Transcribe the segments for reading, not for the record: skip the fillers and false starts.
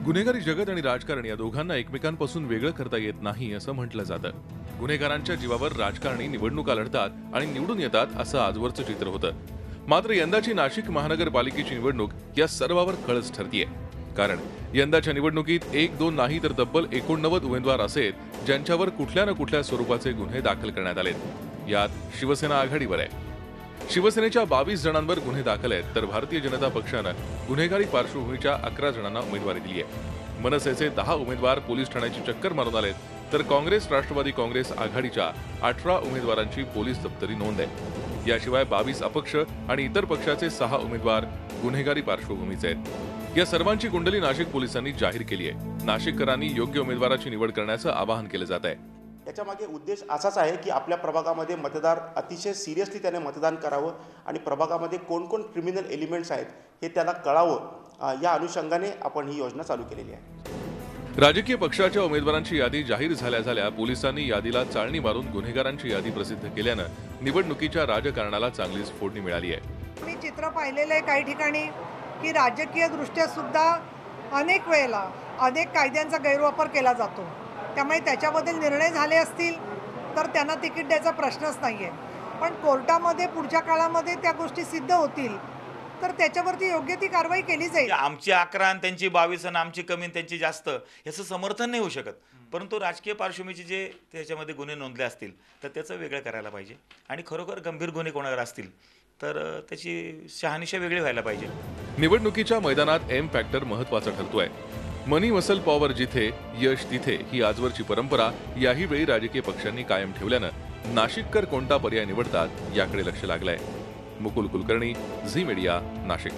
गुन्हेगारी जगत आणि राजकारण या दोघांना एकमेकांपासून वेगळं करता येत नाही असं म्हटलं जातं। गुन्हेगारांच्या जीवावर राजकारणी निवडणुका लढतात आणि निवडून येतात असं आजवरचं चित्र होतं। मात्र यंदाची नाशिक महानगरपालिकेची निवडणूक या सर्वावर कळस ठरतीये। कारण यंदाच्या निवडणुकीत 1-2 नाही तर तब्बल 89 उमेदवार असेत ज्यांच्यावर कुठल्या ना कुठल्या स्वरूपाचे गुन्हे दाखल करण्यात आलेत। यात शिवसेना आघाडीवर आहे। शिवसेनेच्या 22 जणांवर गुन्हे दाखल आहेत, तर भारतीय जनता पक्षानं गुन्हेगारी पार्श्वभूमीच्या 11 जणांना उमेदवारी दिली आहे। मनसेचे 10 उमेदवार पोलीस ठाण्याची चक्कर मारून आलेत, तर काँग्रेस राष्ट्रवादी काँग्रेस आघाडीच्या 18 उमेदवारांची पोलीस दप्तरी नोंद आहे। याशिवाय 22 अपक्ष आणि इतर पक्षाचे 6 उमेदवार गुन्हेगारी पार्श्वभूमीचे आहेत। या सर्वांची कुंडली नाशिक पोलिसांनी जाहीर केली आहे। नाशिककरांनी योग्य उमेदवाराची निवड करण्याचं आवाहन केलं जात आहे। याच्या मागे उद्देश असाच आहे की आपल्या प्रभागामध्ये मतदार अतिशय सिरियसली त्याने मतदान करावं आणि प्रभागामध्ये कोण क्रिमिनल एलिमेंट्स आहेत हे त्याला कळावं, या अनुषंगाने आपण ही योजना चालू केलेली आहे। राजकीय पक्षाच्या उमेदवारांची यादी जाहीर झाल्या पोलिसांनी यादीला चाळणी मारून गुन्हेगारांची यादी प्रसिद्ध केल्यानं निवडणुकीच्या राजकारणाला चांगलीच फोडणी मिळाली आहे। मी चित्र पाहिलेलं आहे काही ठिकाणी की राजकीय दृष्ट्या सुद्धा अनेक वेळेला अनेक कायद्यांचा गैरवापर केला जातो। त्यामुळे त्याच्याबद्दल निर्णय झाले असतील तर त्यांना तिकीट द्यायचा प्रश्नच नाही आहे, पण कोर्टामध्ये पुढच्या काळामध्ये त्या गोष्टी सिद्ध होतील तर त्याच्यावरती योग्य ती कारवाई केली जाईल। आमची 11 आणि त्यांची 22 आणि आमची कमी आणि त्यांची जास्त याचं समर्थन नाही होऊ शकत, परंतु राजकीय पार्श्वभूमीचे जे त्याच्यामध्ये गुन्हे नोंदले असतील तर त्याचं वेगळं करायला पाहिजे आणि खरोखर गंभीर गुन्हे कोणावर असतील तर त्याची शहानिशा वेगळी व्हायला पाहिजे। निवडणुकीच्या मैदानात एम फॅक्टर महत्त्वाचा ठरतोय। मनी मसल पॉवर जिथे यश तिथे ही आजवरची परंपरा याही वेळी राजकीय पक्षांनी कायम ठेवल्यानं नाशिककर कोणता पर्याय निवडतात याकडे लक्ष लागलंय। मुकुल कुलकर्णी, झी मीडिया, नाशिक।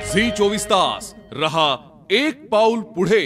झी 24 तास रहा एक पाऊल पुढे।